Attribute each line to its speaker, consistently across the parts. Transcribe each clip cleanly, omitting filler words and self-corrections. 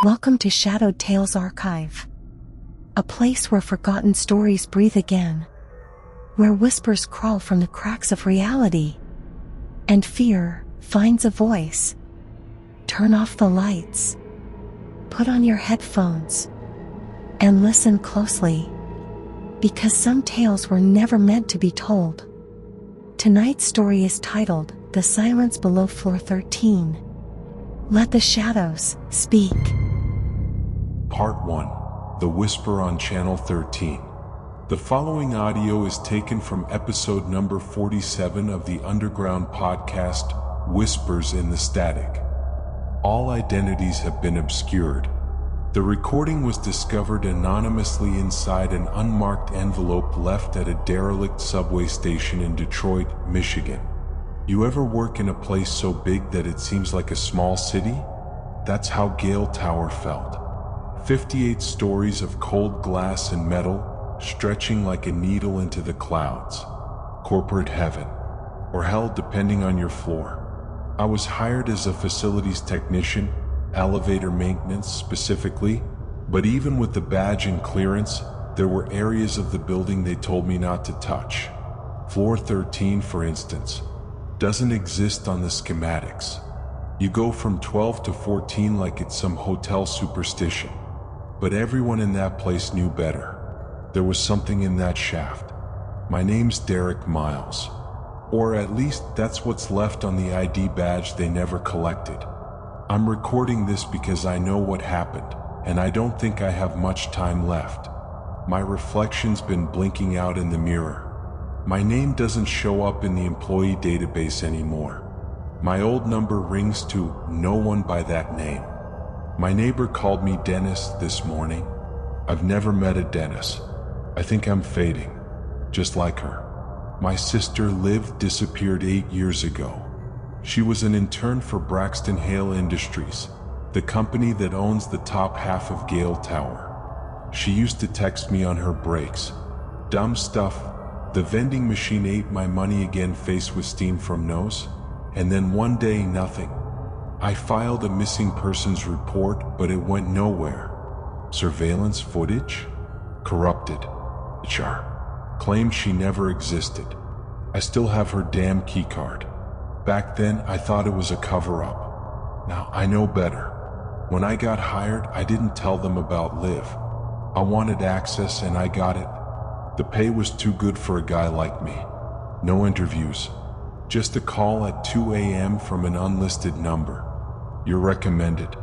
Speaker 1: Welcome to Shadowed Tales Archive, a place where forgotten stories breathe again, where whispers crawl from the cracks of reality, and fear finds a voice. Turn off the lights, put on your headphones, and listen closely, because some tales were never meant to be told. Tonight's story is titled, The Silence Below Floor 13. Let the shadows speak.
Speaker 2: Part 1. The Whisper on Channel 13. The following audio is taken from episode number 47 of the underground podcast, Whispers in the Static. All identities have been obscured. The recording was discovered anonymously inside an unmarked envelope left at a derelict subway station in Detroit, Michigan. You ever work in a place so big that it seems like a small city? That's how Gale Tower felt. 58 stories of cold glass and metal, stretching like a needle into the clouds. Corporate heaven, or hell depending on your floor. I was hired as a facilities technician, elevator maintenance specifically, but even with the badge and clearance, there were areas of the building they told me not to touch. Floor 13, for instance, doesn't exist on the schematics. You go from 12 to 14 like it's some hotel superstition. But everyone in that place knew better. There was something in that shaft. My name's Derek Myles. Or at least that's what's left on the ID badge they never collected. I'm recording this because I know what happened, and I don't think I have much time left. My reflection's been blinking out in the mirror. My name doesn't show up in the employee database anymore. My old number rings to no one by that name. My neighbor called me Dennis this morning. I've never met a Dennis. I think I'm fading, just like her. My sister Liv disappeared 8 years ago. She was an intern for Braxton Hale Industries, the company that owns the top half of Gale Tower. She used to text me on her breaks. Dumb stuff. The vending machine ate my money again, face with steam from nose. And then one day, nothing. I filed a missing persons report, but it went nowhere. Surveillance footage? Corrupted. HR claimed she never existed. I still have her damn keycard. Back then, I thought it was a cover-up. Now I know better. When I got hired, I didn't tell them about Liv. I wanted access and I got it. The pay was too good for a guy like me. No interviews. Just a call at 2 a.m. from an unlisted number. You're recommended.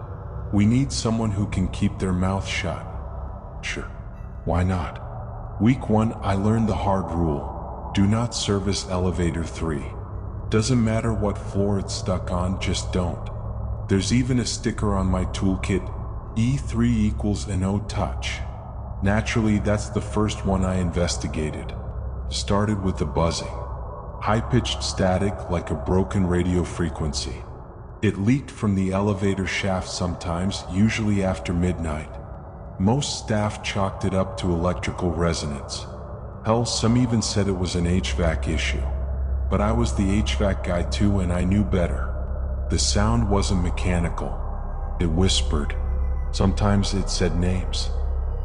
Speaker 2: We need someone who can keep their mouth shut. Sure, why not? Week 1, I learned the hard rule. Do not service elevator 3. Doesn't matter what floor it's stuck on, just don't. There's even a sticker on my toolkit, E3 equals a no touch. Naturally, that's the first one I investigated. Started with the buzzing. High-pitched static like a broken radio frequency. It leaked from the elevator shaft sometimes, usually after midnight. Most staff chalked it up to electrical resonance. Hell, some even said it was an HVAC issue. But I was the HVAC guy too, and I knew better. The sound wasn't mechanical. It whispered. Sometimes it said names.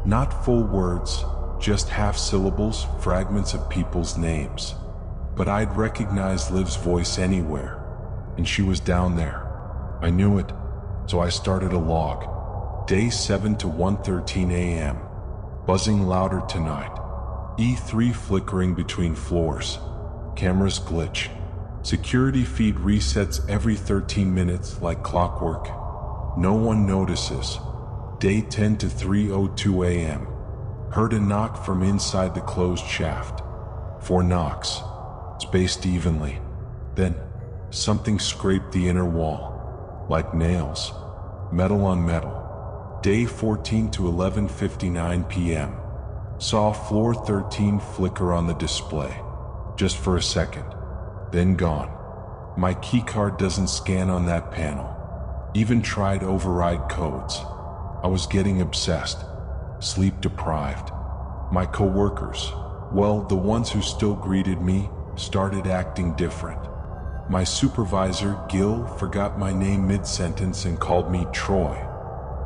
Speaker 2: Not full words, just half syllables, fragments of people's names. But I'd recognize Liv's voice anywhere, and she was down there. I knew it, so I started a log. Day 7 to 1:13 a.m. Buzzing louder tonight. E3 flickering between floors. Cameras glitch. Security feed resets every 13 minutes like clockwork. No one notices. Day 10 to 3:02 a.m. Heard a knock from inside the closed shaft. 4 knocks. Spaced evenly. Then, something scraped the inner wall. Like nails. Metal on metal. Day 14 to 11:59 p.m. Saw floor 13 flicker on the display. Just for a second. Then gone. My keycard doesn't scan on that panel. Even tried override codes. I was getting obsessed. Sleep deprived. My coworkers, well, the ones who still greeted me, started acting different. My supervisor, Gil, forgot my name mid-sentence and called me Troy.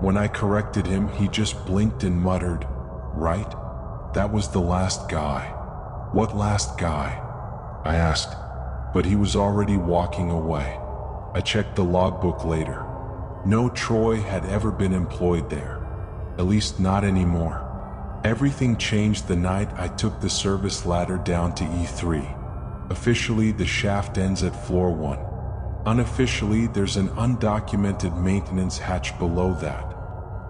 Speaker 2: When I corrected him, he just blinked and muttered, "Right? That was the last guy." "What last guy?" I asked, but he was already walking away. I checked the logbook later. No Troy had ever been employed there, at least not anymore. Everything changed the night I took the service ladder down to E3. Officially, the shaft ends at floor 1. Unofficially, there's an undocumented maintenance hatch below that.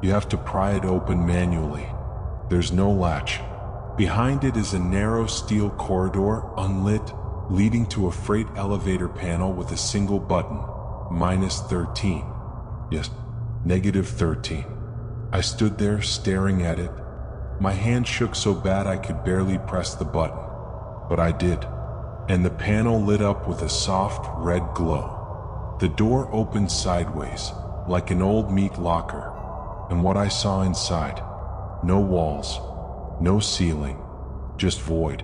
Speaker 2: You have to pry it open manually. There's no latch. Behind it is a narrow steel corridor, unlit, leading to a freight elevator panel with a single button, -13. Yes, -13. I stood there staring at it. My hand shook so bad I could barely press the button. But I did, and the panel lit up with a soft red glow. The door opened sideways, like an old meat locker, and what I saw inside: no walls, no ceiling, just void.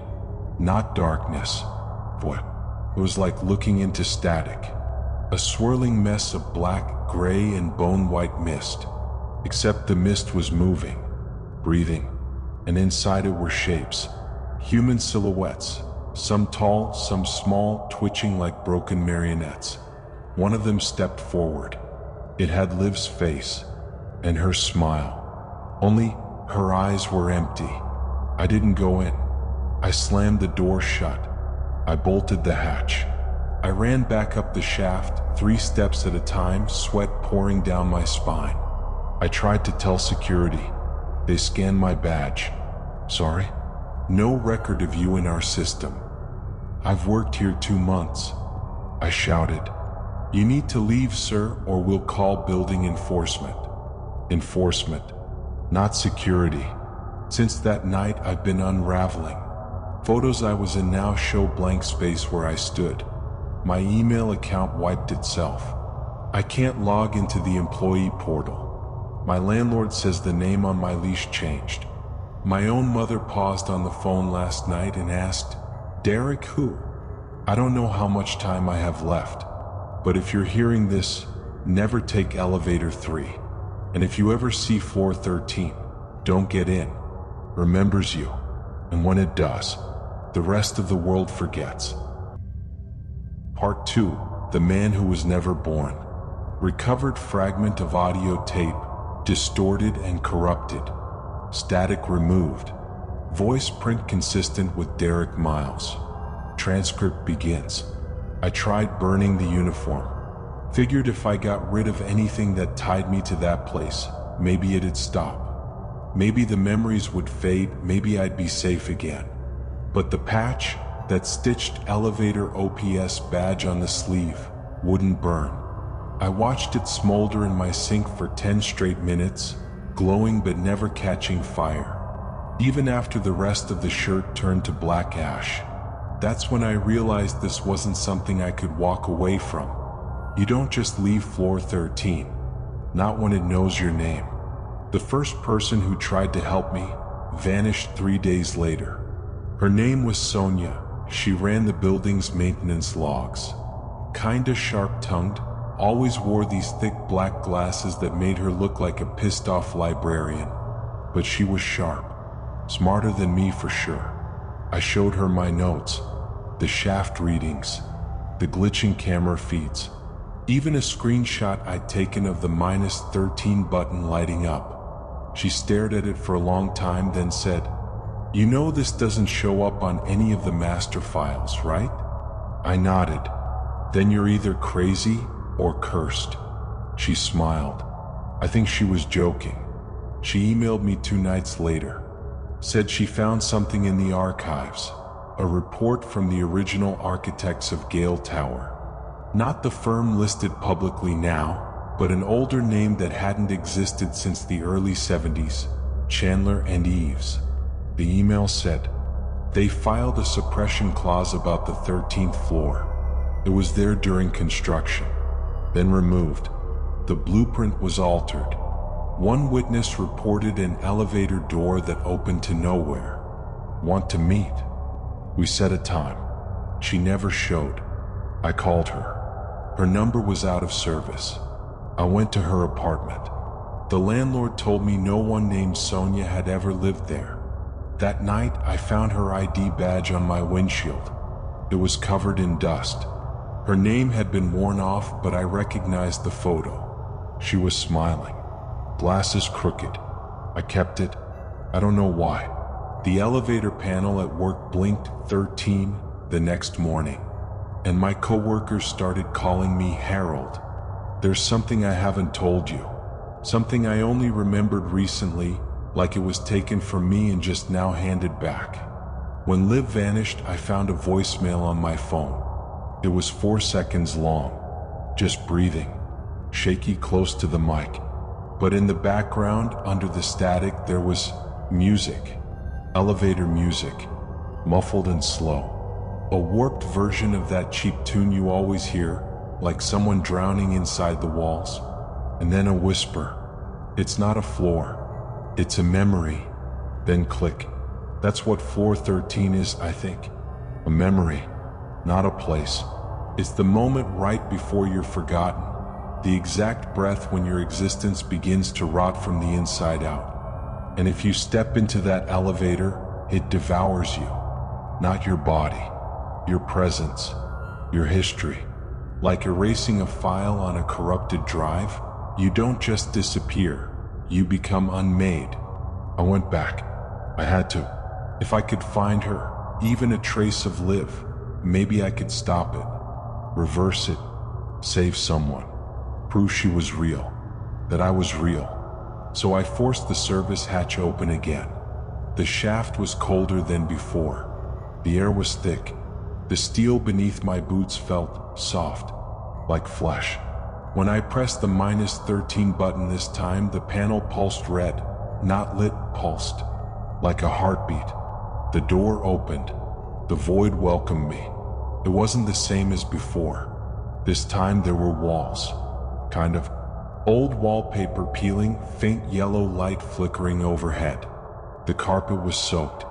Speaker 2: Not darkness, void. It was like looking into static, a swirling mess of black, gray, and bone-white mist. Except the mist was moving, breathing, and inside it were shapes, human silhouettes, some tall, some small, twitching like broken marionettes. One of them stepped forward. It had Liv's face, and her smile. Only her eyes were empty. I didn't go in. I slammed the door shut. I bolted the hatch. I ran back up the shaft, 3 steps at a time, sweat pouring down my spine. I tried to tell security. They scanned my badge. "Sorry? No record of you in our system. I've worked here 2 months." I shouted. "You need to leave, sir, or we'll call building enforcement." Enforcement, not security. Since that night, I've been unraveling. Photos I was in now show blank space where I stood. My email account wiped itself. I can't log into the employee portal. My landlord says the name on my leash changed. My own mother paused on the phone last night and asked, "Derek who?" I don't know how much time I have left, but if you're hearing this, never take elevator 3. And if you ever see floor 13, don't get in. Remembers you, and when it does, the rest of the world forgets. Part 2, The Man Who Was Never Born. Recovered fragment of audio tape, distorted and corrupted. Static removed. Voice print consistent with Derek Myles. Transcript begins. I tried burning the uniform. Figured if I got rid of anything that tied me to that place, maybe it'd stop. Maybe the memories would fade, maybe I'd be safe again. But the patch, that stitched elevator OPS badge on the sleeve, wouldn't burn. I watched it smolder in my sink for 10 straight minutes, glowing but never catching fire. Even after the rest of the shirt turned to black ash. That's when I realized this wasn't something I could walk away from. You don't just leave floor 13, not when it knows your name. The first person who tried to help me vanished 3 days later. Her name was Sonia. She ran the building's maintenance logs. Kinda sharp-tongued, always wore these thick black glasses that made her look like a pissed-off librarian. But she was sharp, smarter than me for sure. I showed her my notes, the shaft readings, the glitching camera feeds, even a screenshot I'd taken of the -13 button lighting up. She stared at it for a long time, then said, "You know this doesn't show up on any of the master files, right?" I nodded. "Then you're either crazy or cursed." She smiled. I think she was joking. She emailed me 2 nights later. Said she found something in the archives, a report from the original architects of Gale Tower. Not the firm listed publicly now, but an older name that hadn't existed since the early 70s, Chandler and Eves. The email said, they filed a suppression clause about the 13th floor. It was there during construction, then removed. The blueprint was altered. One witness reported an elevator door that opened to nowhere. Want to meet? We set a time. She never showed. I called her. Her number was out of service. I went to her apartment. The landlord told me no one named Sonia had ever lived there. That night, I found her ID badge on my windshield. It was covered in dust. Her name had been worn off, but I recognized the photo. She was smiling, glasses crooked. I kept it. I don't know why. The elevator panel at work blinked 13 the next morning, and my coworkers started calling me Harold. There's something I haven't told you. Something I only remembered recently, like it was taken from me and just now handed back. When Liv vanished, I found a voicemail on my phone. It was 4 seconds long, just breathing, shaky close to the mic. But in the background, under the static, there was music. Elevator music, muffled and slow. A warped version of that cheap tune you always hear, like someone drowning inside the walls. And then a whisper. It's not a floor. It's a memory. Then click. That's what floor 13 is, I think. A memory, not a place. It's the moment right before you're forgotten. The exact breath when your existence begins to rot from the inside out. And if you step into that elevator, it devours you. Not your body, your presence, your history. Like erasing a file on a corrupted drive, you don't just disappear, you become unmade. I went back. I had to. If I could find her, even a trace of Liv, maybe I could stop it, reverse it, save someone, prove she was real, that I was real. So I forced the service hatch open again. The shaft was colder than before. The air was thick. The steel beneath my boots felt soft, like flesh. When I pressed the -13 button this time, the panel pulsed red, not lit, pulsed, like a heartbeat. The door opened. The void welcomed me. It wasn't the same as before. This time there were walls, kind of old wallpaper peeling, faint yellow light flickering overhead. The carpet was soaked.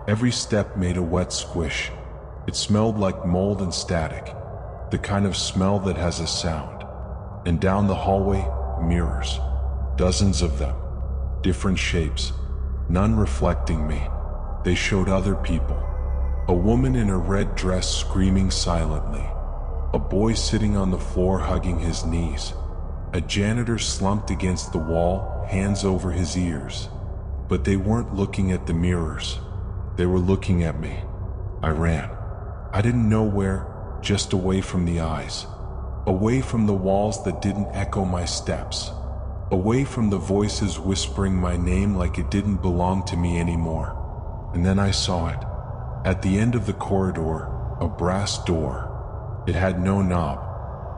Speaker 2: Every step made a wet squish. It smelled like mold and static, the kind of smell that has a sound. And down the hallway, mirrors, dozens of them, different shapes, none reflecting me. They showed other people. A woman in a red dress screaming silently. A boy sitting on the floor hugging his knees. A janitor slumped against the wall, hands over his ears. But they weren't looking at the mirrors. They were looking at me. I ran. I didn't know where, just away from the eyes. Away from the walls that didn't echo my steps. Away from the voices whispering my name like it didn't belong to me anymore. And then I saw it. At the end of the corridor, a brass door. It had no knob,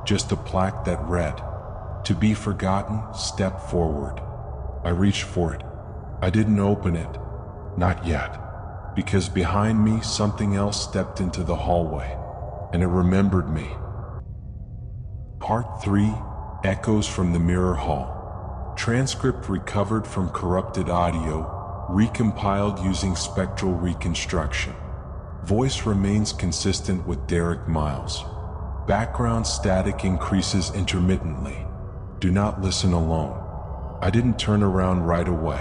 Speaker 2: just a plaque that read, "To be forgotten, step forward." I reached for it. I didn't open it. Not yet. Because behind me, something else stepped into the hallway. And it remembered me. Part 3, Echoes from the Mirror Hall. Transcript recovered from corrupted audio, recompiled using spectral reconstruction. Voice remains consistent with Derek Myles. Background static increases intermittently. Do not listen alone. I didn't turn around right away.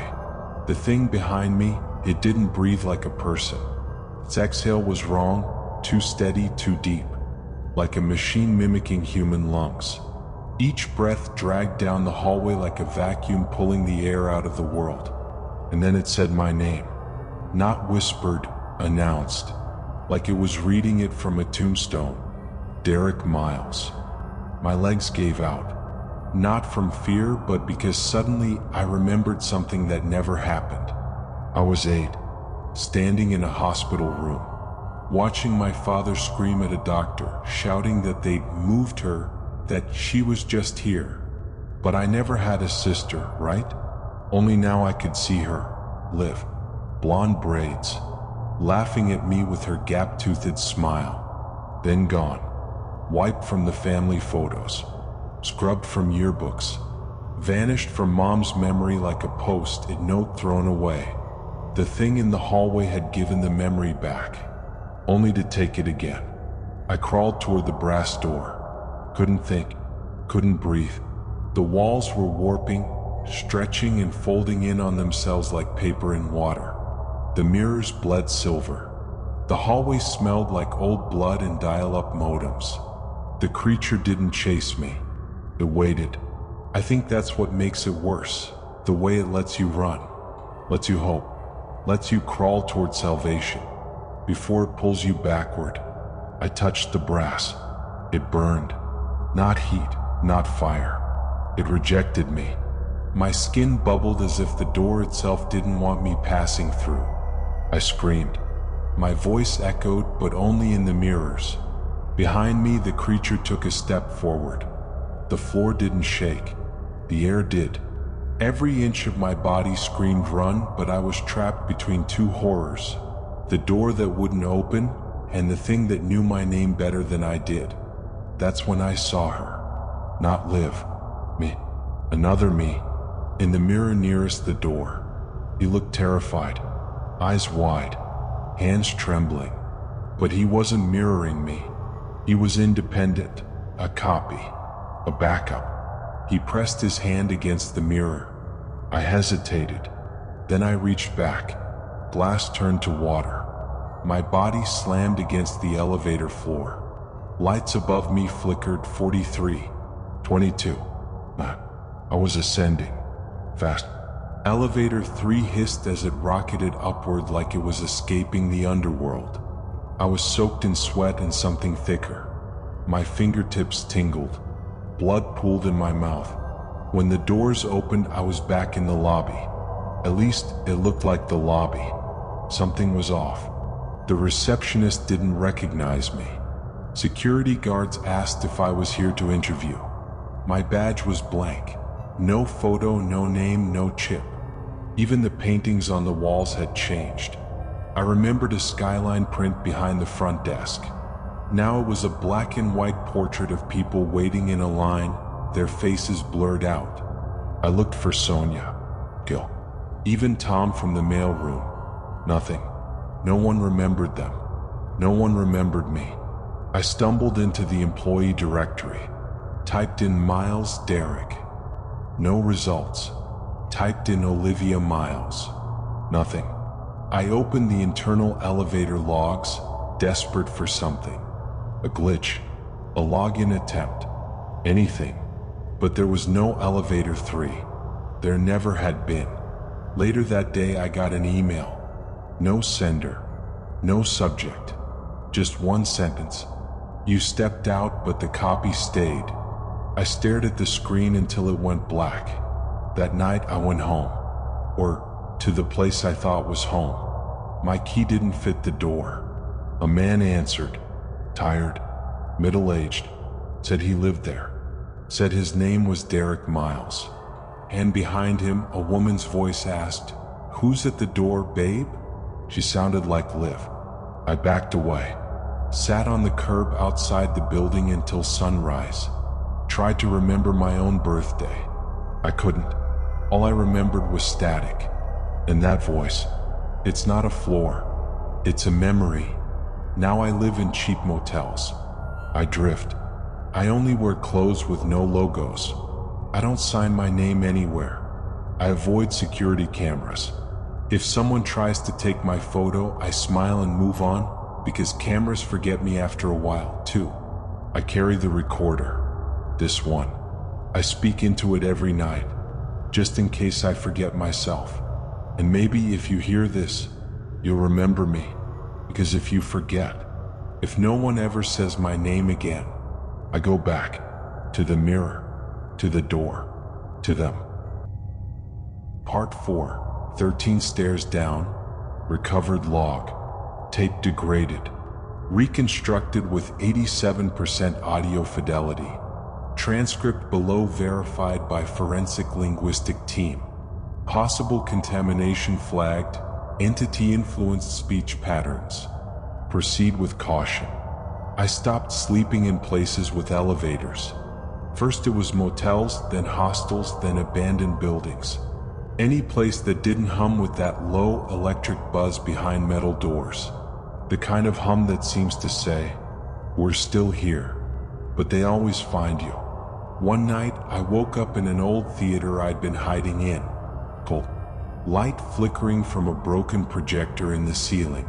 Speaker 2: The thing behind me, it didn't breathe like a person. Its exhale was wrong, too steady, too deep, like a machine mimicking human lungs. Each breath dragged down the hallway like a vacuum pulling the air out of the world. And then it said my name. Not whispered, announced, like it was reading it from a tombstone. Derek Myles. My legs gave out. Not from fear, but because suddenly I remembered something that never happened. I was 8, standing in a hospital room, watching my father scream at a doctor, shouting that they'd moved her, that she was just here. But I never had a sister, right? Only now I could see her, Liv, blonde braids, laughing at me with her gap-toothed smile. Then gone, wiped from the family photos, scrubbed from yearbooks, vanished from Mom's memory like a post-it note thrown away. The thing in the hallway had given the memory back, only to take it again. I crawled toward the brass door. Couldn't think, couldn't breathe. The walls were warping, stretching and folding in on themselves like paper in water. The mirrors bled silver. The hallway smelled like old blood and dial-up modems. The creature didn't chase me. It waited. I think that's what makes it worse. The way it lets you run, lets you hope, lets you crawl toward salvation before it pulls you backward. I touched the brass. It burned. Not heat, not fire. It rejected me. My skin bubbled as if the door itself didn't want me passing through. I screamed. My voice echoed, but only in the mirrors. Behind me, the creature took a step forward. The floor didn't shake. The air did. Every inch of my body screamed run, but I was trapped between two horrors. The door that wouldn't open, and the thing that knew my name better than I did. That's when I saw her. Not Liv. Me. Another me. In the mirror nearest the door. He looked terrified. Eyes wide. Hands trembling. But he wasn't mirroring me. He was independent. A copy. A backup. He pressed his hand against the mirror. I hesitated. Then I reached back. Glass turned to water. My body slammed against the elevator floor. Lights above me flickered. 43. 22. I was ascending. Fast. Elevator 3 hissed as it rocketed upward like it was escaping the underworld. I was soaked in sweat and something thicker. My fingertips tingled. Blood pooled in my mouth. When the doors opened, I was back in the lobby. At least, it looked like the lobby. Something was off. The receptionist didn't recognize me. Security guards asked if I was here to interview. My badge was blank. No photo, no name, no chip. Even the paintings on the walls had changed. I remembered a skyline print behind the front desk. Now it was a black and white portrait of people waiting in a line, their faces blurred out. I looked for Sonia, Gil, even Tom from the mailroom. Nothing. No one remembered them. No one remembered me. I stumbled into the employee directory. Typed in Myles Derek. No results. Typed in Olivia Myles. Nothing. I opened the internal elevator logs, desperate for something. A glitch. A login attempt. Anything. But there was no elevator 3. There never had been. Later that day I got an email. No sender. No subject. Just one sentence. You stepped out, but the copy stayed. I stared at the screen until it went black. That night I went home. Or to the place I thought was home. My key didn't fit the door. A man answered. Tired. Middle-aged. Said he lived there. Said his name was Derek Myles. And behind him, a woman's voice asked, "Who's at the door, babe?" She sounded like Liv. I backed away. Sat on the curb outside the building until sunrise. Tried to remember my own birthday. I couldn't. All I remembered was static. And that voice. It's not a floor. It's a memory. Now I live in cheap motels. I drift. I only wear clothes with no logos. I don't sign my name anywhere. I avoid security cameras. If someone tries to take my photo, I smile and move on, because cameras forget me after a while, too. I carry the recorder. This one. I speak into it every night, just in case I forget myself. And maybe if you hear this, you'll remember me. Because if you forget, if no one ever says my name again, I go back to the mirror, to the door, to them. Part 4. 13 stairs down. Recovered log. Tape degraded. Reconstructed with 87% audio fidelity. Transcript below verified by forensic linguistic team. Possible contamination flagged. Entity-influenced speech patterns. Proceed with caution. I stopped sleeping in places with elevators. First it was motels, then hostels, then abandoned buildings. Any place that didn't hum with that low electric buzz behind metal doors. The kind of hum that seems to say, "We're still here," but they always find you. One night, I woke up in an old theater I'd been hiding in. Cold light flickering from a broken projector in the ceiling,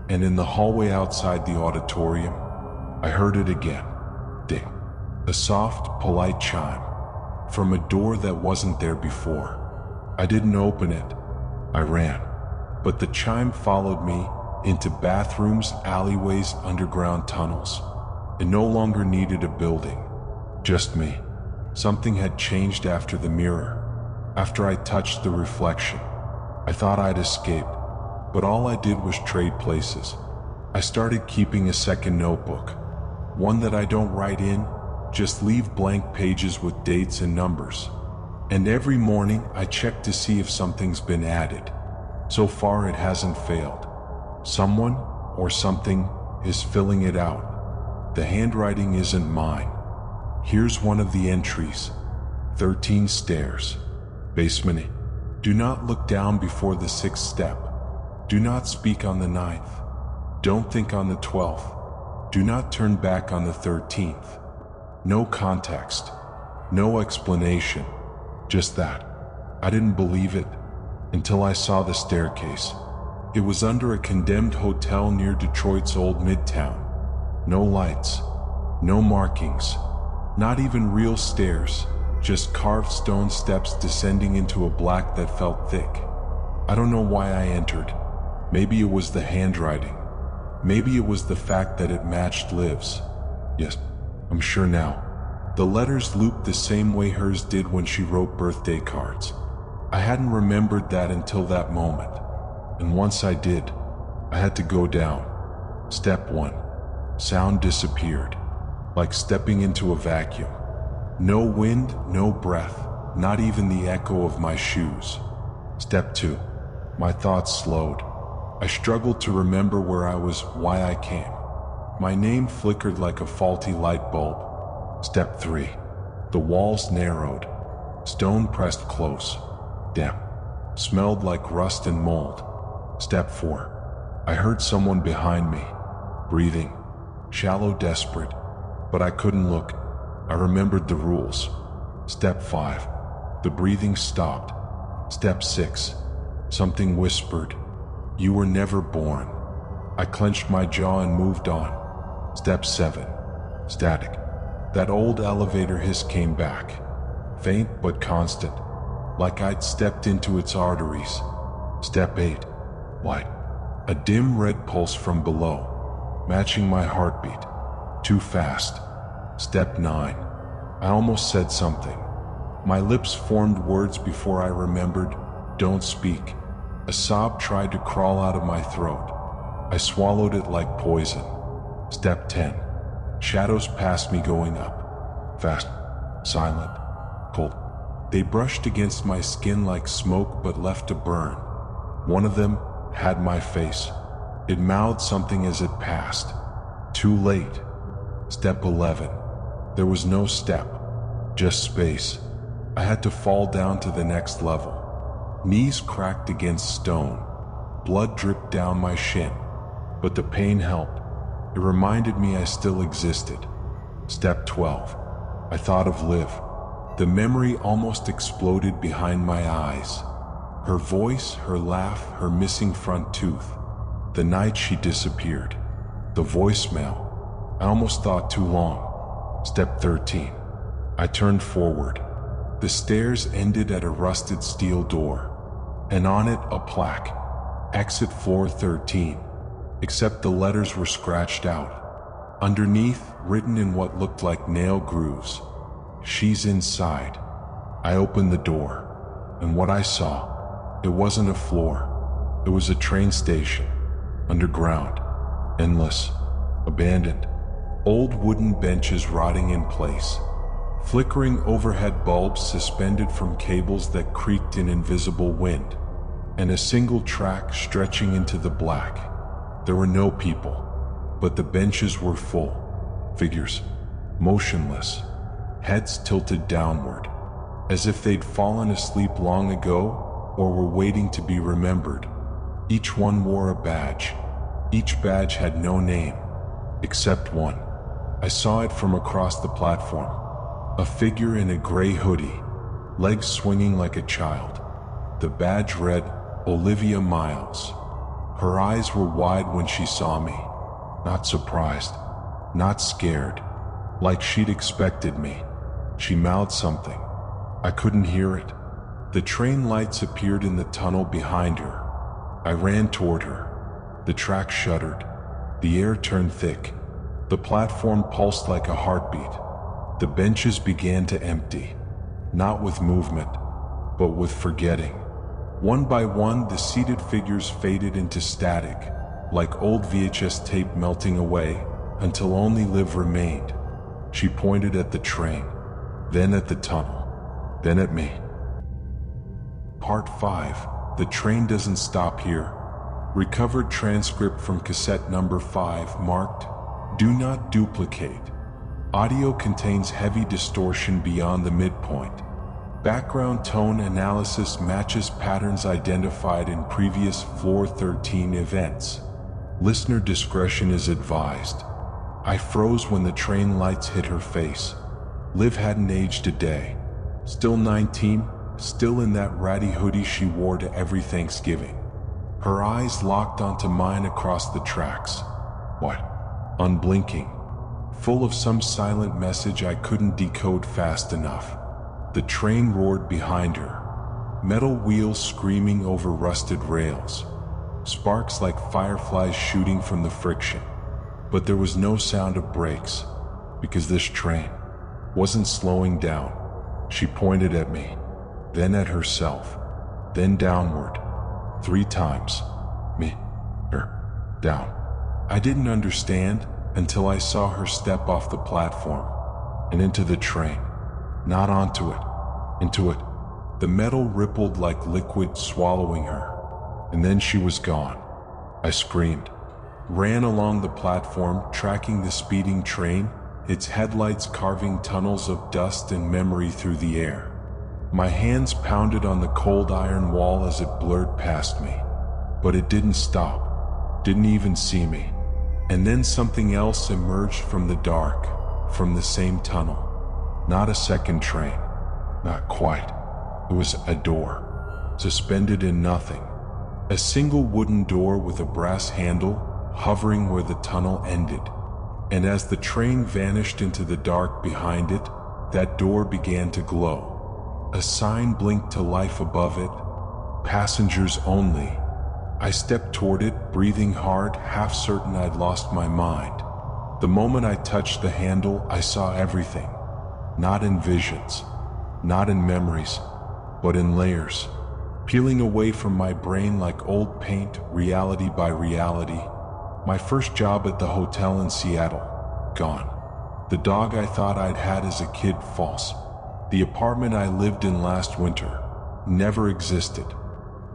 Speaker 2: and in the hallway outside the auditorium, I heard it again. Ding. A soft, polite chime from a door that wasn't there before. I didn't open it. I ran, but the chime followed me into bathrooms, alleyways, underground tunnels. It no longer needed a building, just me. Something had changed after the mirror. After I touched the reflection, I thought I'd escaped, but all I did was trade places. I started keeping a second notebook, one that I don't write in, just leave blank pages with dates and numbers. And every morning I check to see if something's been added. So far it hasn't failed. Someone or something is filling it out. The handwriting isn't mine. Here's one of the entries. 13 stairs. Basement. Do not look down before the 6th step. Do not speak on the 9th. Don't think on the 12th. Do not turn back on the 13th. No context. No explanation. Just that. I didn't believe it until I saw the staircase. It was under a condemned hotel near Detroit's old Midtown. No lights. No markings. Not even real stairs. Just carved stone steps descending into a black that felt thick. I don't know why I entered. Maybe it was the handwriting. Maybe it was the fact that it matched Liv's. Yes, I'm sure now. The letters looped the same way hers did when she wrote birthday cards. I hadn't remembered that until that moment. And once I did, I had to go down. Step 1. Sound disappeared, like stepping into a vacuum. No wind, no breath, not even the echo of my shoes. Step 2. My thoughts slowed. I struggled to remember where I was, why I came. My name flickered like a faulty light bulb. Step 3. The walls narrowed. Stone pressed close. Damp. Smelled like rust and mold. Step 4. I heard someone behind me. Breathing. Shallow, desperate. But I couldn't look. I remembered the rules. Step 5. The breathing stopped. Step 6. Something whispered. You were never born. I clenched my jaw and moved on. Step 7. Static. That old elevator hiss came back. Faint but constant, like I'd stepped into its arteries. Step 8. Light. A dim red pulse from below, matching my heartbeat. Too fast. Step 9. I almost said something. My lips formed words before I remembered. Don't speak. A sob tried to crawl out of my throat. I swallowed it like poison. Step 10. Shadows passed me going up. Fast. Silent. Cold. They brushed against my skin like smoke but left a burn. One of them had my face. It mouthed something as it passed. Too late. Step 11. There was no step, just space. I had to fall down to the next level. Knees cracked against stone. Blood dripped down my shin. But the pain helped. It reminded me I still existed. Step 12. I thought of Liv. The memory almost exploded behind my eyes. Her voice, her laugh, her missing front tooth. The night she disappeared. The voicemail. I almost thought too long. Step 13. I turned forward. The stairs ended at a rusted steel door, and on it a plaque. Exit floor 13. Except the letters were scratched out. Underneath, written in what looked like nail grooves. She's inside. I opened the door, and what I saw, it wasn't a floor. It was a train station. Underground. Endless. Abandoned. Old wooden benches rotting in place. Flickering overhead bulbs suspended from cables that creaked in invisible wind. And a single track stretching into the black. There were no people, but the benches were full. Figures. Motionless. Heads tilted downward, as if they'd fallen asleep long ago or were waiting to be remembered. Each one wore a badge. Each badge had no name, except one. I saw it from across the platform. A figure in a gray hoodie, legs swinging like a child. The badge read, Olivia Myles. Her eyes were wide when she saw me. Not surprised, not scared, like she'd expected me. She mouthed something. I couldn't hear it. The train lights appeared in the tunnel behind her. I ran toward her. The track shuddered. The air turned thick. The platform pulsed like a heartbeat. The benches began to empty, not with movement, but with forgetting. One by one, the seated figures faded into static, like old VHS tape melting away, until only Liv remained. She pointed at the train, then at the tunnel, then at me. Part 5. The train doesn't stop here. Recovered transcript from cassette number 5 marked, Do not duplicate. Audio contains heavy distortion beyond the midpoint. Background tone analysis matches patterns identified in previous Floor 13 events. Listener discretion is advised. I froze when the train lights hit her face. Liv hadn't aged a day. Still 19, still in that ratty hoodie she wore to every Thanksgiving. Her eyes locked onto mine across the tracks. What? Unblinking. Full of some silent message I couldn't decode fast enough. The train roared behind her. Metal wheels screaming over rusted rails. Sparks like fireflies shooting from the friction. But there was no sound of brakes, because this train wasn't slowing down. She pointed at me, then at herself, then downward. 3 times. Me, her, down. I didn't understand until I saw her step off the platform and into the train. Not onto it, into it. The metal rippled like liquid swallowing her, and then she was gone. I screamed, ran along the platform, tracking the speeding train, its headlights carving tunnels of dust and memory through the air. My hands pounded on the cold iron wall as it blurred past me. But it didn't stop, didn't even see me. And then something else emerged from the dark, from the same tunnel. Not a second train, not quite. It was a door, suspended in nothing. A single wooden door with a brass handle, hovering where the tunnel ended. And as the train vanished into the dark behind it, that door began to glow. A sign blinked to life above it, passengers only. I stepped toward it, breathing hard, half certain I'd lost my mind. The moment I touched the handle, I saw everything. Not in visions, not in memories, but in layers, peeling away from my brain like old paint, reality by reality. My first job at the hotel in Seattle, gone. The dog I thought I'd had as a kid, false. The apartment I lived in last winter never existed.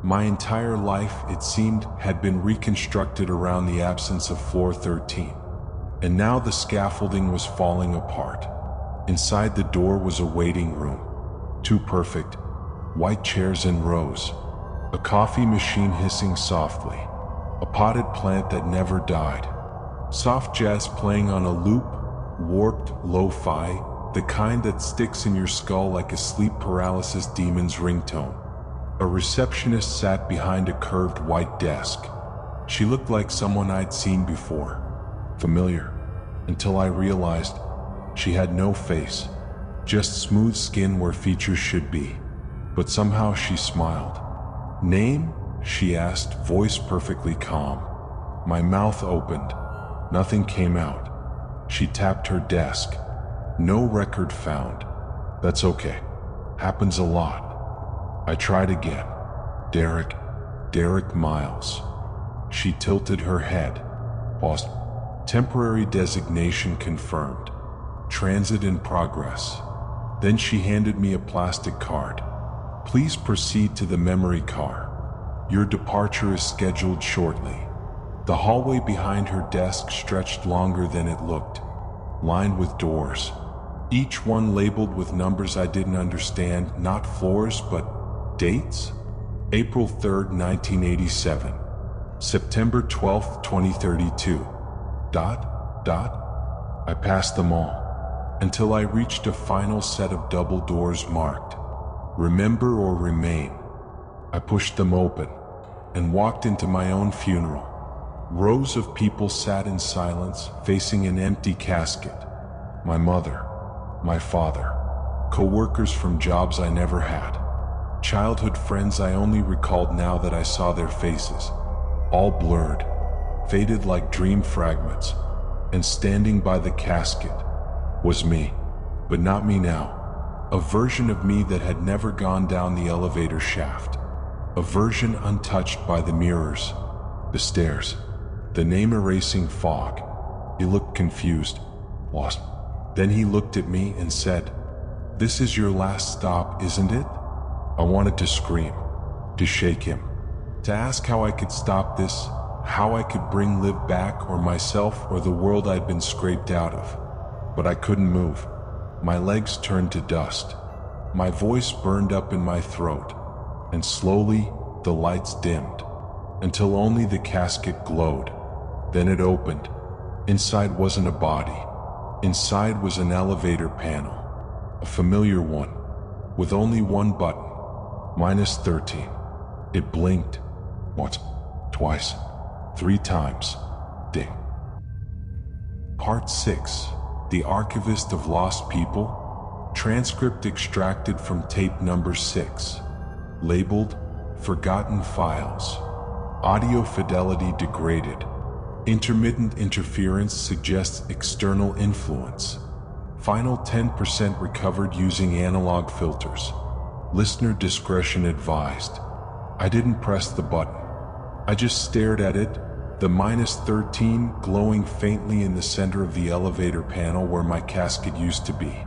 Speaker 2: My entire life, it seemed, had been reconstructed around the absence of Floor 13. And now the scaffolding was falling apart. Inside the door was a waiting room. 2 perfect, white chairs in rows. A coffee machine hissing softly. A potted plant that never died. Soft jazz playing on a loop, warped lo-fi, the kind that sticks in your skull like a sleep paralysis demon's ringtone. A receptionist sat behind a curved white desk. She looked like someone I'd seen before, familiar, until I realized she had no face, just smooth skin where features should be. But somehow she smiled. Name? She asked, voice perfectly calm. My mouth opened. Nothing came out. She tapped her desk. No record found. That's okay. Happens a lot. I tried again. Derek Myles. She tilted her head. Paused. Temporary designation confirmed. Transit in progress. Then she handed me a plastic card. Please proceed to the memory car. Your departure is scheduled shortly. The hallway behind her desk stretched longer than it looked, lined with doors. Each one labeled with numbers I didn't understand, not floors, but dates? April 3rd, 1987. September 12th, 2032. ... I passed them all. until I reached a final set of double doors marked "Remember or Remain." I pushed them open and walked into my own funeral. Rows of people sat in silence, facing an empty casket. My mother, my father, co-workers from jobs I never had, childhood friends I only recalled now that I saw their faces, all blurred, faded like dream fragments. And standing by the casket was me, but not me now. A version of me that had never gone down the elevator shaft. A version untouched by the mirrors, the stairs, the name-erasing fog. He looked confused, lost. Then he looked at me and said, "This is your last stop, isn't it?" I wanted to scream, to shake him, to ask how I could stop this, how I could bring Liv back or myself or the world I'd been scraped out of. But I couldn't move. My legs turned to dust. My voice burned up in my throat, and slowly the lights dimmed, until only the casket glowed. Then it opened. Inside wasn't a body. Inside was an elevator panel, a familiar one, with only one button, -13. It blinked, once, twice, 3 times. Ding. Part 6. The Archivist of Lost People. Transcript extracted from tape number 6. Labeled, Forgotten Files. Audio fidelity degraded. Intermittent interference suggests external influence. Final 10% recovered using analog filters. Listener discretion advised. I didn't press the button. I just stared at it, the -13 glowing faintly in the center of the elevator panel where my casket used to be.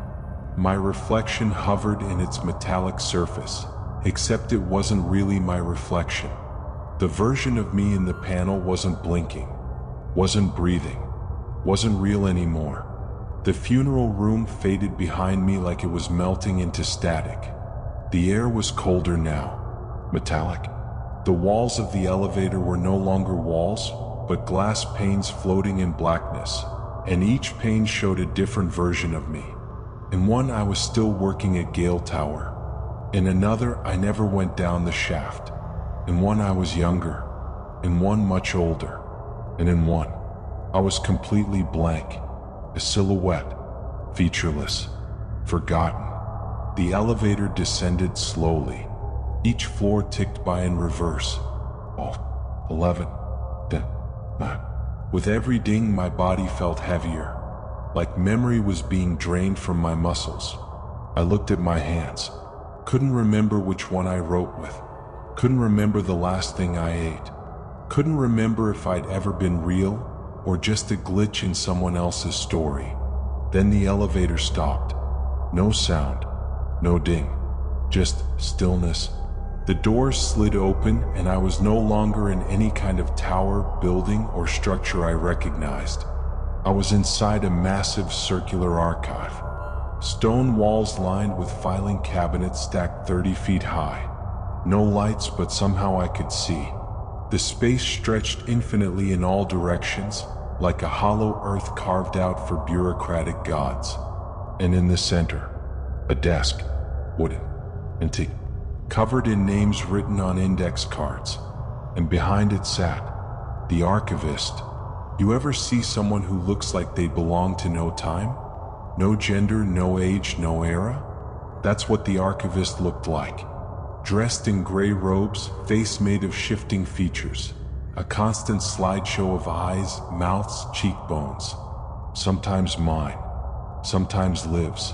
Speaker 2: My reflection hovered in its metallic surface, except it wasn't really my reflection. The version of me in the panel wasn't blinking, wasn't breathing, wasn't real anymore. The funeral room faded behind me like it was melting into static. The air was colder now, metallic. The walls of the elevator were no longer walls, but glass panes floating in blackness, and each pane showed a different version of me. In one I was still working at Gale Tower. In another I never went down the shaft. In one I was younger. In one much older. And in one I was completely blank, a silhouette, featureless, forgotten. The elevator descended slowly. Each floor ticked by in reverse. 11, 10, 9. With every ding my body felt heavier, like memory was being drained from my muscles. I looked at my hands. Couldn't remember which one I wrote with. Couldn't remember the last thing I ate. Couldn't remember if I'd ever been real or just a glitch in someone else's story. Then the elevator stopped. No sound, no ding, just stillness. The doors slid open and I was no longer in any kind of tower, building, or structure I recognized. I was inside a massive circular archive. Stone walls lined with filing cabinets stacked 30 feet high. No lights, but somehow I could see. The space stretched infinitely in all directions, like a hollow earth carved out for bureaucratic gods. And in the center, a desk, wooden, antique, covered in names written on index cards. And behind it sat the archivist. You ever see someone who looks like they belong to no time? No gender, no age, no era? That's what the archivist looked like. Dressed in gray robes, face made of shifting features. A constant slideshow of eyes, mouths, cheekbones. Sometimes mine, sometimes Liv's.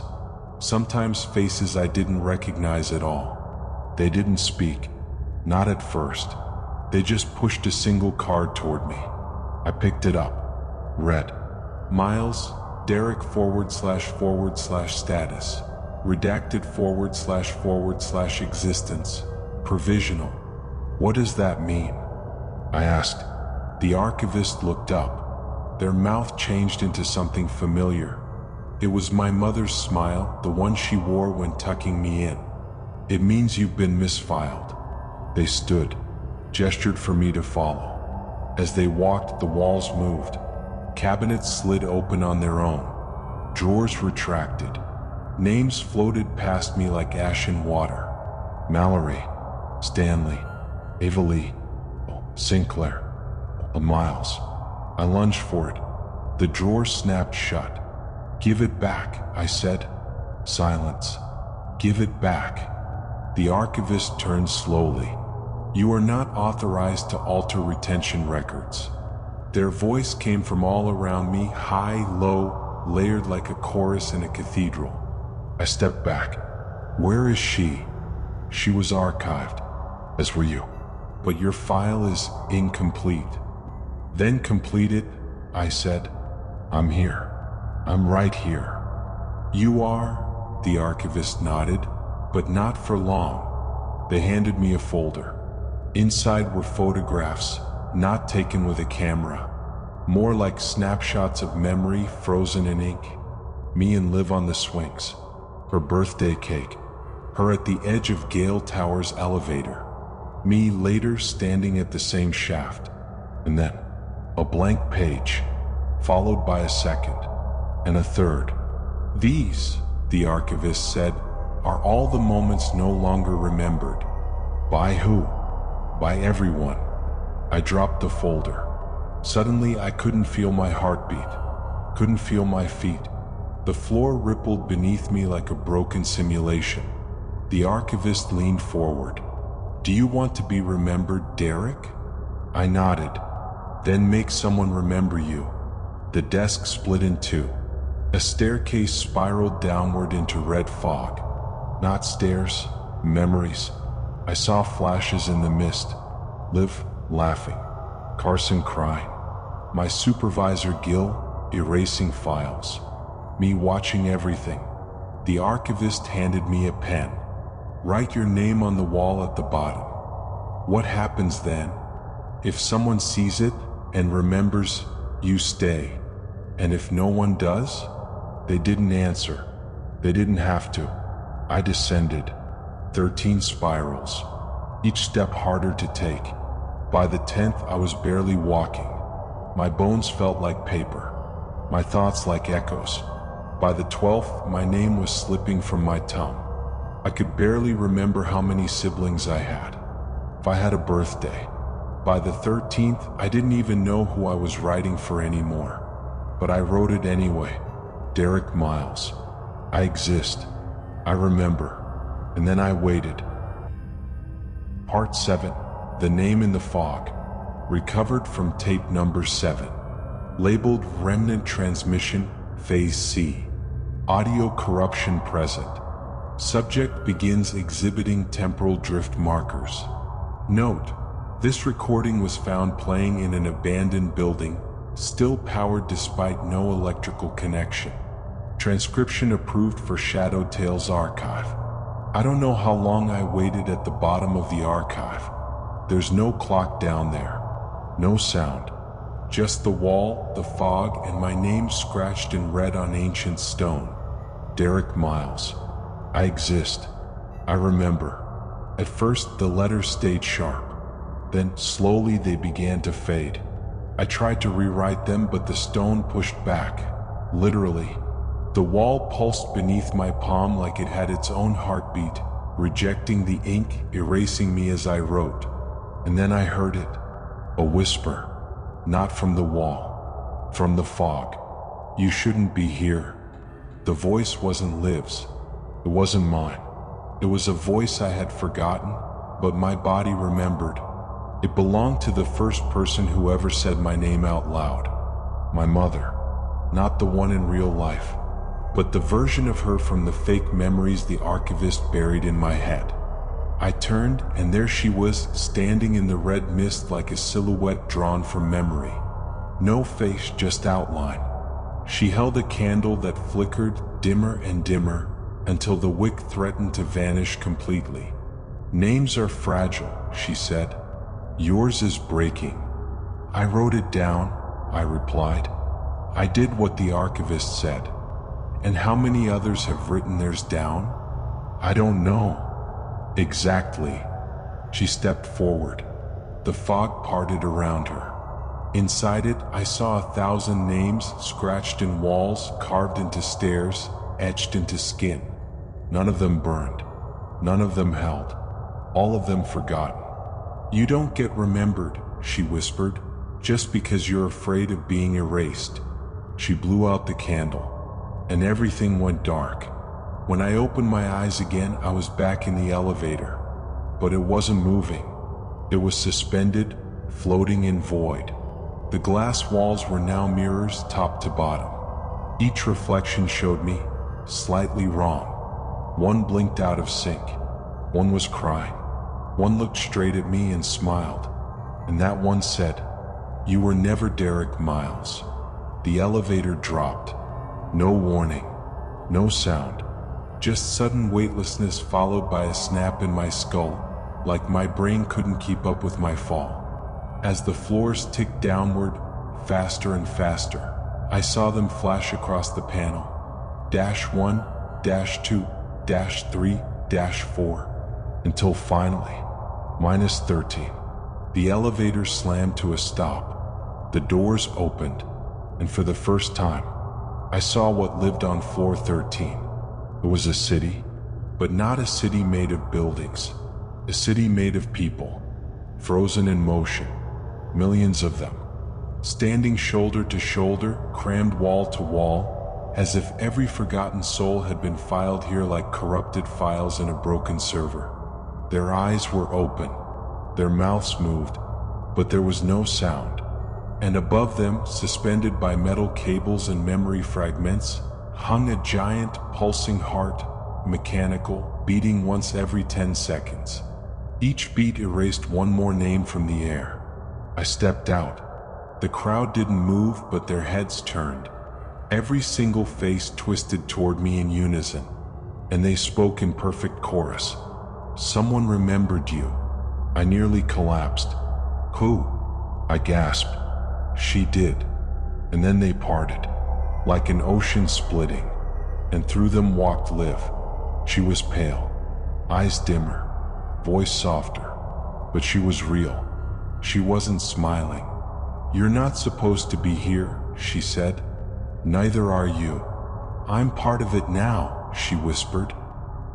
Speaker 2: Sometimes faces I didn't recognize at all. They didn't speak, not at first. They just pushed a single card toward me. I picked it up. Read. Myles, Derek // status. Redacted / existence. Provisional. What does that mean? I asked. The archivist looked up. Their mouth changed into something familiar. It was my mother's smile, the one she wore when tucking me in. It means you've been misfiled. They stood, gestured for me to follow. As they walked, the walls moved. Cabinets slid open on their own. Drawers retracted. Names floated past me like ashen water. Mallory, Stanley, Ava Lee, Sinclair, Miles. I lunged for it. The drawer snapped shut. "Give it back," I said. Silence. "Give it back." The archivist turned slowly. "You are not authorized to alter retention records." Their voice came from all around me, high, low, layered like a chorus in a cathedral. I stepped back. "Where is she?" "She was archived, as were you. But your file is incomplete." "Then complete it," I said. "I'm here. I'm right here." "You are?" The archivist nodded, but not for long. They handed me a folder. Inside were photographs, not taken with a camera. More like snapshots of memory frozen in ink. Me and Liv on the swings. Her birthday cake. Her at the edge of Gale Tower's elevator. Me later standing at the same shaft. And then, a blank page, followed by a second, and a third. "These," the archivist said, "are all the moments no longer remembered." By who? By everyone. I dropped the folder. Suddenly I couldn't feel my heartbeat, couldn't feel my feet. The floor rippled beneath me like a broken simulation. The archivist leaned forward. "Do you want to be remembered, Derek?" I nodded. "Then make someone remember you." The desk split in two. A staircase spiraled downward into red fog. Not stairs, memories. I saw flashes in the mist. Liv laughing. Carson crying. My supervisor Gil erasing files. Me watching everything. The archivist handed me a pen. "Write your name on the wall at the bottom." "What happens then?" "If someone sees it and remembers, you stay. And if no one does?" They didn't answer. They didn't have to. I descended. 13 spirals. Each step harder to take. By the 10th, I was barely walking. My bones felt like paper. My thoughts like echoes. By the 12th, my name was slipping from my tongue. I could barely remember how many siblings I had. If I had a birthday. By the 13th, I didn't even know who I was writing for anymore. But I wrote it anyway. Derek Myles. I exist. I remember. And then I waited. Part 7. The Name in the Fog. Recovered from tape number 7. Labeled Remnant Transmission, Phase C. Audio corruption present. Subject begins exhibiting temporal drift markers. Note: this recording was found playing in an abandoned building, still powered despite no electrical connection. Transcription approved for Shadow Tales Archive. I don't know how long I waited at the bottom of the archive. There's no clock down there. No sound. Just the wall, the fog, and my name scratched in red on ancient stone. Derek Myles. I exist. I remember. At first, the letters stayed sharp. Then, slowly, they began to fade. I tried to rewrite them, but the stone pushed back. Literally. The wall pulsed beneath my palm like it had its own heartbeat, rejecting the ink, erasing me as I wrote. And then I heard it. A whisper. Not from the wall. From the fog. "You shouldn't be here." The voice wasn't Liv's. It wasn't mine. It was a voice I had forgotten, but my body remembered. It belonged to the first person who ever said my name out loud. My mother. Not the one in real life, but the version of her from the fake memories the archivist buried in my head. I turned, and there she was, standing in the red mist like a silhouette drawn from memory. No face, just outline. She held a candle that flickered dimmer and dimmer until the wick threatened to vanish completely. "Names are fragile," she said. "Yours is breaking." "I wrote it down," I replied. "I did what the archivist said." "And how many others have written theirs down?" "I don't know." "Exactly." She stepped forward. The fog parted around her. Inside it, I saw 1,000 names scratched in walls, carved into stairs, etched into skin. None of them burned. None of them held. All of them forgotten. "You don't get remembered," she whispered, "just because you're afraid of being erased." She blew out the candle, and everything went dark. When I opened my eyes again, I was back in the elevator. But it wasn't moving. It was suspended, floating in void. The glass walls were now mirrors top to bottom. Each reflection showed me slightly wrong. One blinked out of sync. One was crying. One looked straight at me and smiled. And that one said, "You were never Derek Myles." The elevator dropped. No warning. No sound. Just sudden weightlessness followed by a snap in my skull, like my brain couldn't keep up with my fall. As the floors ticked downward, faster and faster, I saw them flash across the panel. -1, -2, -3, -4, until finally, -13. The elevator slammed to a stop. The doors opened, and for the first time, I saw what lived on floor 13. It was a city, but not a city made of buildings. A city made of people, frozen in motion, millions of them, standing shoulder to shoulder, crammed wall to wall, as if every forgotten soul had been filed here like corrupted files in a broken server. Their eyes were open, their mouths moved, but there was no sound. And above them, suspended by metal cables and memory fragments, hung a giant, pulsing heart, mechanical, beating once every 10 seconds. Each beat erased one more name from the air. I stepped out. The crowd didn't move, but their heads turned. Every single face twisted toward me in unison, and they spoke in perfect chorus. "Someone remembered you." I nearly collapsed. "Who?" I gasped. "She did." And then they parted, like an ocean splitting, and through them walked Liv. She was pale, eyes dimmer, voice softer, but she was real. She wasn't smiling. "You're not supposed to be here," she said. "Neither are you." "I'm part of it now," she whispered.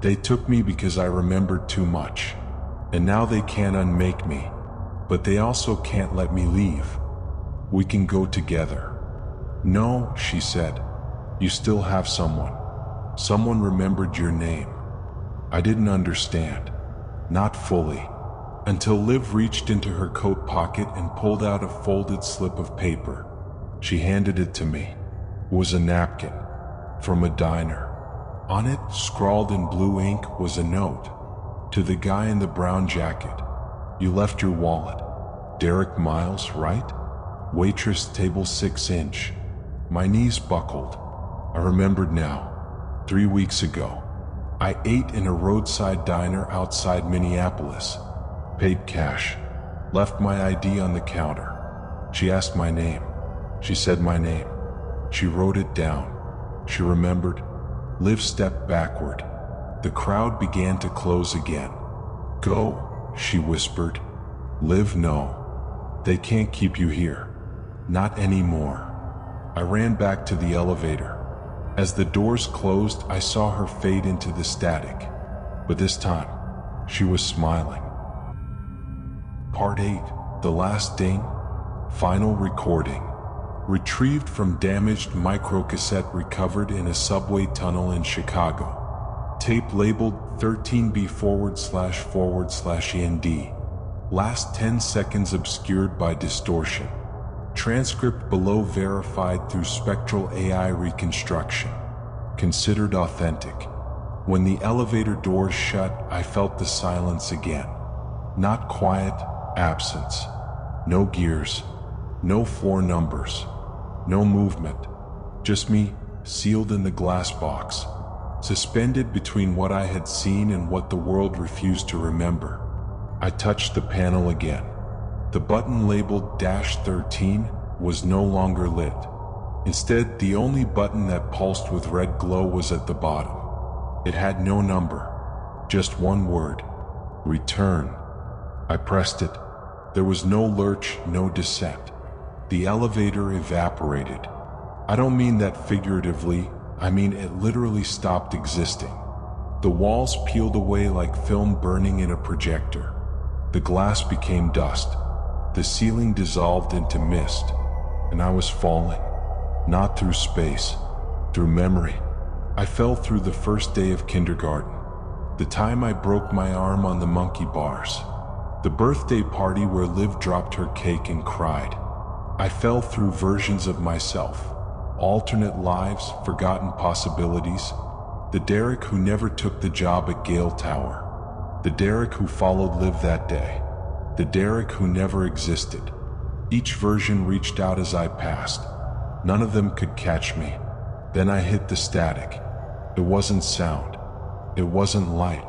Speaker 2: "They took me because I remembered too much, and now they can't unmake me, but they also can't let me leave. We can go together." "No," she said. "You still have someone. Someone remembered your name." I didn't understand. Not fully. Until Liv reached into her coat pocket and pulled out a folded slip of paper. She handed it to me. It was a napkin. From a diner. On it, scrawled in blue ink, was a note. "To the guy in the brown jacket. You left your wallet. Derek Myles, right? Waitress, table 6-inch. My knees buckled. I remembered now. 3 weeks ago, I ate in a roadside diner outside Minneapolis. Paid cash. Left my ID on the counter. She asked my name. She said my name. She wrote it down. She remembered." Liv stepped backward. The crowd began to close again. "Go," she whispered. "Liv, no. They can't keep you here. Not anymore." I ran back to the elevator. As the doors closed, I saw her fade into the static. But this time, she was smiling. Part 8, The Last Ding, Final Recording. Retrieved from damaged microcassette recovered in a subway tunnel in Chicago. Tape labeled 13B//END. Last 10 seconds obscured by distortion. Transcript below verified through spectral AI reconstruction. Considered authentic. When the elevator doors shut, I felt the silence again. Not quiet, absence. No gears. No floor numbers. No movement. Just me, sealed in the glass box. Suspended between what I had seen and what the world refused to remember. I touched the panel again. The button labeled -13 was no longer lit. Instead, the only button that pulsed with red glow was at the bottom. It had no number, just one word: return. I pressed it. There was no lurch, no descent. The elevator evaporated. I don't mean that figuratively, I mean it literally stopped existing. The walls peeled away like film burning in a projector. The glass became dust. The ceiling dissolved into mist, and I was falling, not through space, through memory. I fell through the first day of kindergarten, the time I broke my arm on the monkey bars, the birthday party where Liv dropped her cake and cried. I fell through versions of myself, alternate lives, forgotten possibilities. The Derek who never took the job at Gale Tower, the Derek who followed Liv that day, the Derek who never existed. Each version reached out as I passed. None of them could catch me. Then I hit the static. It wasn't sound. It wasn't light.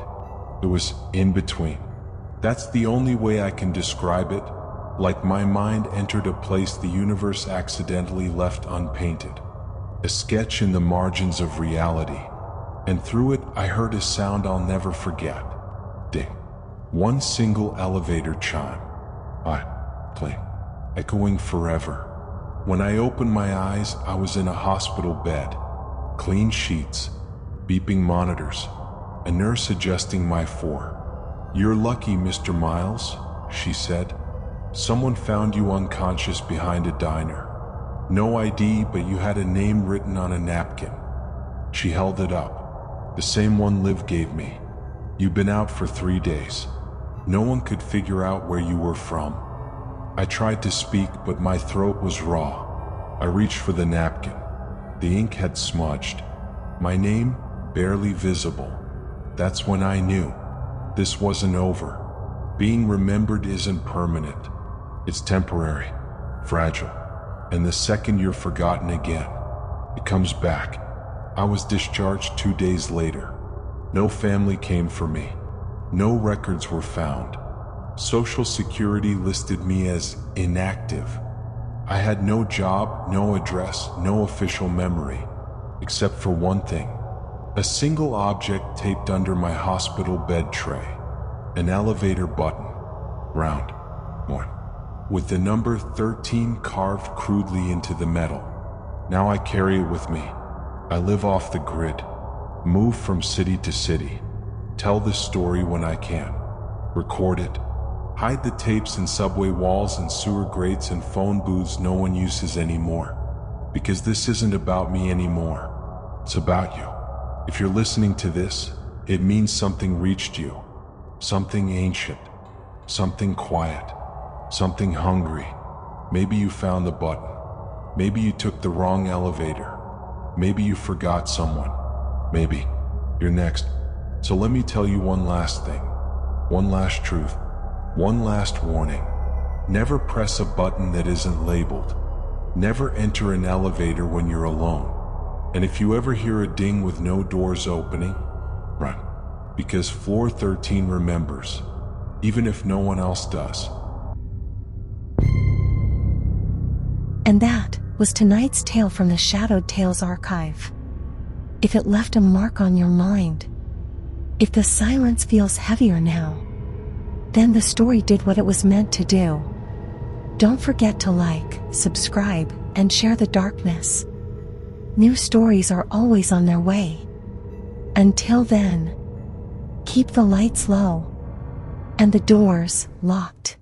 Speaker 2: It was in between. That's the only way I can describe it. Like my mind entered a place the universe accidentally left unpainted. A sketch in the margins of reality. And through it, I heard a sound I'll never forget. Ding. One single elevator chime. Cling. Echoing forever. When I opened my eyes, I was in a hospital bed. Clean sheets. Beeping monitors. A nurse adjusting my "4. You're lucky, Mr. Myles," she said. "Someone found you unconscious behind a diner. No ID, but you had a name written on a napkin." She held it up. "The same one Liv gave me. You've been out for 3 days. No one could figure out where you were from." I tried to speak, but my throat was raw. I reached for the napkin. The ink had smudged. My name barely visible. That's when I knew. This wasn't over. Being remembered isn't permanent. It's temporary, fragile. And the second you're forgotten again, it comes back. I was discharged 2 days later. No family came for me. No records were found. Social Security listed me as inactive. I had no job, no address, no official memory, except for one thing. A single object taped under my hospital bed tray. An elevator button. Round. One. With the number 13 carved crudely into the metal. Now I carry it with me. I live off the grid. Move from city to city. Tell this story when I can. Record it. Hide the tapes in subway walls and sewer grates and phone booths no one uses anymore. Because this isn't about me anymore. It's about you. If you're listening to this, it means something reached you. Something ancient. Something quiet. Something hungry. Maybe you found the button. Maybe you took the wrong elevator. Maybe you forgot someone. Maybe you're next. So let me tell you one last thing. One last truth. One last warning. Never press a button that isn't labeled. Never enter an elevator when you're alone. And if you ever hear a ding with no doors opening, run. Because floor 13 remembers, even if no one else does.
Speaker 1: And that was tonight's tale from the Shadowed Tales archive. If it left a mark on your mind, if the silence feels heavier now, then the story did what it was meant to do. Don't forget to like, subscribe, and share the darkness. New stories are always on their way. Until then, keep the lights low and the doors locked.